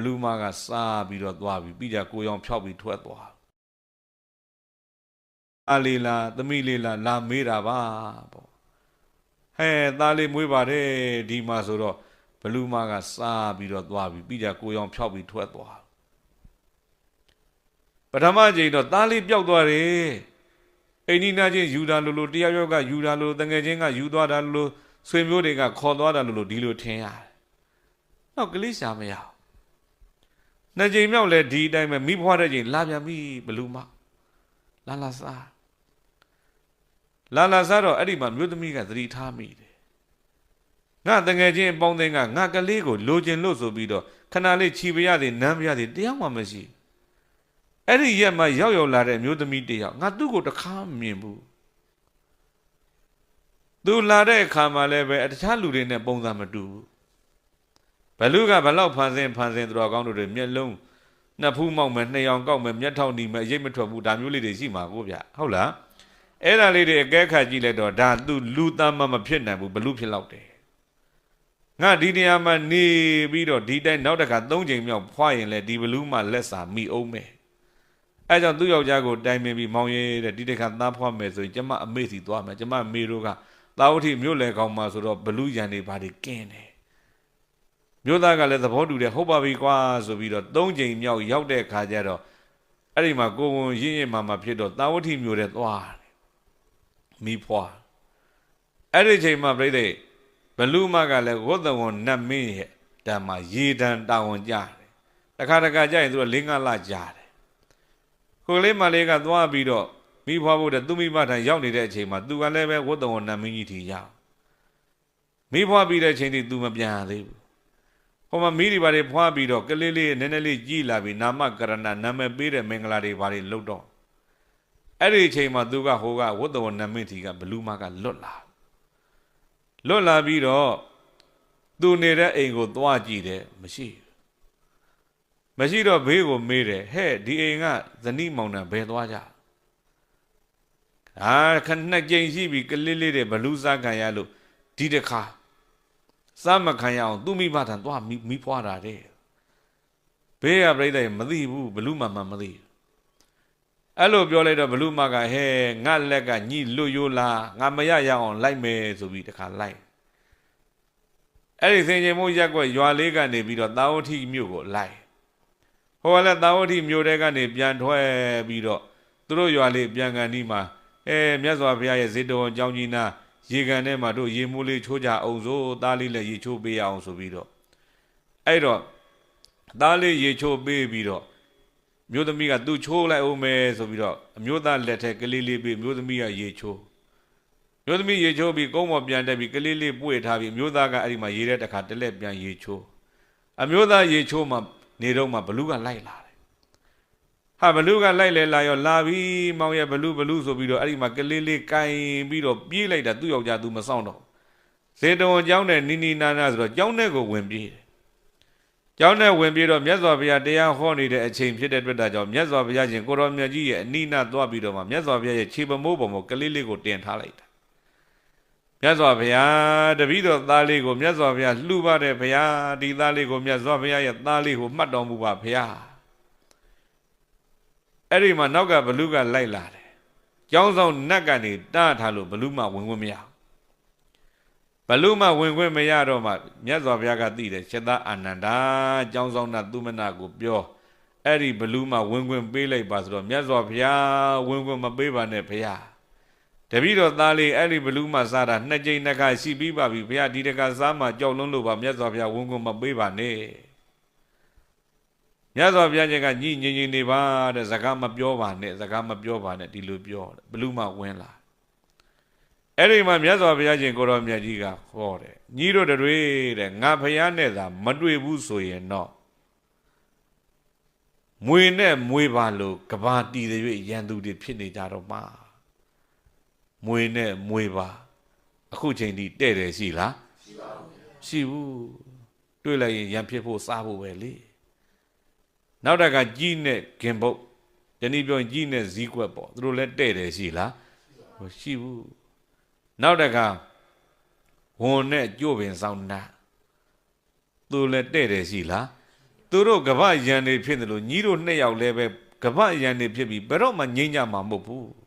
လူးမကစားပြီးတော့သွားပြီးကြကိုရောင်ဖြောက်ပြီးထွက်သွားအလေးလားသမီးလေးလားလာမေးတာပါပေါ့ဟဲ့သားလေးမွေးပါတယ်ဒီမှာဆိုတော့ဘလူးမကစားပြီးတော့သွားပြီးကြကိုရောင်ဖြောက်ပြီးထွက်သွားပထမကြိမ်တော့သားလေးပျောက်သွားတယ်အိန္ဒိနာချင်းယူတာလို့တယောက်ယောက်ကယူတာလို့တငယ်ချင်းကယူသွားတာလို့ဆွေမျိုးတွေကခေါ်သွားတာလို့ဒီလိုထင်ရတယ်နောက်ကလေးရှာမရနှစ်ကြိမ်မြောက်လဲဒီအတိုင်းပဲမိဖွားတဲ့ကြိမ်လာပြန်ပြီဘလူးမလာစားတော့အဲ့ဒီမှာမြို့သမီးကသတိထားမိတယ်ငါတငယ်ချင်းအပေါင်းအသင်းကငါကလေးကိုလိုချင်လို့ဆိုပြီးတော့ခဏလေးခြီးပရသည်နမ်းပရသည်တရားမှမရှိအဲ့ဒီရက်မှာရောက်လာတဲ့မြို့သမီးတယောက်ငါသူ့ကိုတခါမမြင်ဘူးသူလာတဲ့အခါမှာလည်းပဲတခြားလူတွေနဲ့ပုံစံမတူဘူးဘလူးကဘလောက်ဖန်ဆင်းသူတော်ကောင်းတို့တွေမျက်လုံးနှစ်ဖူးမောက်မယ်နှစ်ယောင်ကောက်မယ်မျက်ထောက်နီမယ်အရေးမထွက်ဘူးဒါမျိုးလေးတွေရှိမှာကိုဗျဟုတ်လားအဲ့ဒါလေးတွေအကဲခတ်ကြည့်လိုက်တော့ဒါသူလူသားမဖြစ်နိုင်ဘူးဘလူးဖြစ်လောက်တယ်ငါဒီနေရာမှာနေပြီးတော့ဒီတိုင်းနောက်တစ်ခါ3ချိန်မြောက်ဖွာရင်လေဒီဘလူးမှလက်စာမိအောင်မယ်အဲကြောင့်သူ့ယောက်ျားကိုတိုင်ပင်ပြီးမောင်းရဲတဲ့ဒီတစ်ခါသားဖွာမယ်ဆိုရင်ကျမအမေစီသွားမယ်ကျမမေတို့ကသာဝတိမြို့လေကောင်းမှာဆိုတော့ဘလူးရန်တွေဘာတွေကင်းတယ်မြို့သားကလည်းသဘောတူတယ်ဟုတ်ပါပြီကွာဆိုပြီးတော့3ချိန်မြောက်ရောက်တဲ့ခါကျတော့အဲ့ဒီမှာကိုဝန်ရင်းမှဖြစ်တော့သာဝတိမြို့တဲ့သွားတယ်မိဖွာအဲ့ဒီချိန်မှာပြိဿဘလူးမကလည်းဝတ်တဝန်နတ်မင်းရဲ့တံမှာရေတံတာဝန်ကြတယ်တခါကြရင်သူက4-5လကြာတယ်ကိုလေးမလေးကသွားပြီးတော့မိဖွာဖို့တဲ့သူမိမထံရောက်နေတဲ့အချိန်မှာသူကလည်းပဲဝတ်တဝန်နတ်မင်းကြီးထီရောက်မိဖွာပြီးတဲ့အချိန်ထိသူမပြန်သေးဘူးဟိုမှာမိတွေဘာတွေဖွာပြီးတော့ကလေးလေးနည်းနည်းလေးကြီးလာပြီးနာမကရဏနာမည်ပေးတဲ့မင်္ဂလာတွေဘာတွေလုပ်တော့အဲ့ဒီအချိန်မှာသူကဟိုကဝတ်တဝန်နတ်မင်းထီကဘလူးမကလွတ်လာပြီးတော့သူနေတဲ့အိမ်ကိုသွားကြည့်တယ်မရှိတော့ဘေးကိုမေးတယ်ဟဲ့ဒီအိမ်ကဇနီးမောင်နှံဘယ်သွားကြခဏကြိမ်ရှိပြီကလေးလေးတွေဘလူးစားခံရလို့ဒီတခါစားမခံရအောင်သူမိဘထံသွားမိဖွာတာတဲ့ဘေးကပြိတ္တမသိဘူးဘလူးမမသိအဲ့လိုပြောလိုက်တော့ဘလူးမကဟဲငါလက်ကညှိလွတ်ရိုးလားငါမရအောင်လိုက်မယ်ဆိုပြီးတခါလိုက်အဲ့ဒီစင်ချိန်မိုးရက်ွက်ရွာလေးကနေပြီးတော့သာဝတိမြို့ကိုလိုက်ဟိုကလည်းသာဝတိမြို့တဲကနေပြန်ထွက်ပြီးတော့သူတို့ရွာလေးပြန်ကန်ဒီမှာမြတ်စွာဘုရားရဲ့ဇေတဝန်ကျောင်းကြီးနာရေကန်ထဲမှာတို့ရေမိုးလေးချိုးကြအောင်ဆိုသားလေးလည်းရေချိုးပေးအောင်ဆိုပြီးတော့အဲ့တော့သားလေးရေချိုးပေးပြီးတော့မျိုးသမီးကသူ့ချိုးလိုက်အောင်မယ်ဆိုပြီးတော့အမျိုးသားလက်ထက်ကလေးလေးပြီးမျိုးသမီးကရေချိုးမျိုးသမီးရေချိုးပြီးကုန်းပေါ်ပြန်တက်ပြီးကလေးလေးပွေထားပြီးမျိုးသားကအဲ့ဒီမှာရေတဲ့တခါတလက်ပြန်ရေချိုးအမျိုးသားရေချိုးမှနေတော့မှဘလူးကလိုက်လာတယ်ဟာဘလူးကလိုက်လဲလာရောလာပြီးမောင်ရဲ့ဘလူးဆိုပြီးတော့အဲ့ဒီမှာကလေးလေးကင်ပြီးတော့ပြေးလိုက်တာသူ့ယောက်ျားသူမဆောင်တော့ဇေတဝန်ကျောင်းနဲ့နီနာဆိုတော့ကျောင်းထဲကိုဝင်ပြေးတယ်ကျောင်းထဲဝင်ပြေးတော့မြတ်စွာဘုရားတရားဟောနေတဲ့အချိန်ဖြစ်တဲ့အတွက်ကြောင့်မြတ်စွာဘုရားရှင်ကိုရောမြတ်ကြီးရဲ့အနိနာသွားပြီးတော့မှမြတ်စွာဘုရားရဲ့ခြေပမိုးပေါ်မှာကလေးလေးကိုတင်ထားလိုက်တာမြတ်စွာဘုရားတပည့်တော်သားလေးကိုမြတ်စွာဘုရားလှူပါတယ်ဘုရားဒီသားလေးကိုမြတ်စွာဘုရားရဲ့သားလေးကိုမှတ်တော်မူပါဘုရားအဲ့ဒီမှာနောက်ကဘလူးကလိုက်လာတယ်ကျောင်းဆောင်နတ်ကနေတားထားလို့ဘလူးမဝင်ခွင့်မရဘလူးမဝင်ခွင့်မရတော့မှမြတ်စွာဘုရားကသိတယ်ရှတအာနန္ဒာကျောင်းဆောင်နတ်သူမနာကိုပြောအဲ့ဒီဘလူးမဝင်ခွင့်ပေးလိုက်ပါဆိုတော့မြတ်စွာဘုရားဝင်ခွင့်မပေးပါနဲ့ဘုရားတပည့်တော်သားလေးအဲ့ဒီဘလူးမစားတာ2ကြိမ်2ခါရှိပြီးပါပြီဘုရားဒီတခါစားမှကြောက်လွန်းလို့ပါမြတ်စွာဘုရားဝင်ခွင့်မပေးပါနဲ့မြတ်စွာဘုရားကညှိငြိမ်နေပါတဲ့စကားမပြောပါနဲ့ဒီလိုပြောတယ်ဘလူးမဝင်လာအဲ့ဒီမှာမြတ်စွာဘုရားရှင်ကိုရောမြတ်ကြီးကဟောတယ်ညီတို့တွေတဲ့ငါဘုရားနဲ့သာမတွေ့ဘူးဆိုရင်တော့မွေနဲ့မွေပါလို့ကဘာတီတဲ့၍ရန်သူတွေဖြစ်နေကြတော့မှာမွေနဲ့မွေပါအခုချိန်ထိတဲ့တယ်ရှိလားရှိဘူးတွေ့လိုက်ရင်ရန်ဖြစ်ဖို့စားဖို့ပဲလေနောက်တကကြီးနဲ့ဂင်ဘုတ်တနည်းပြောရင်ကြီးနဲ့ဇီးကွက်ပေါ့သူတို့လည်းတဲ့တယ်ရှိလားမရှိဘူးနောက်တကဝန်နဲ့ကြို့ပင်ဆောင်နာသူလည်းတဲ့တယ်ရှိလား သူတို့ကပ္ပယံနေဖြစ်တယ်လို့ညီတို့နှစ်ယောက်လည်းပဲကပ္ပယံနေဖြစ်ပြီးဘယ်တော့မှငြိမ်းကြမှာမဟုတ်ဘူး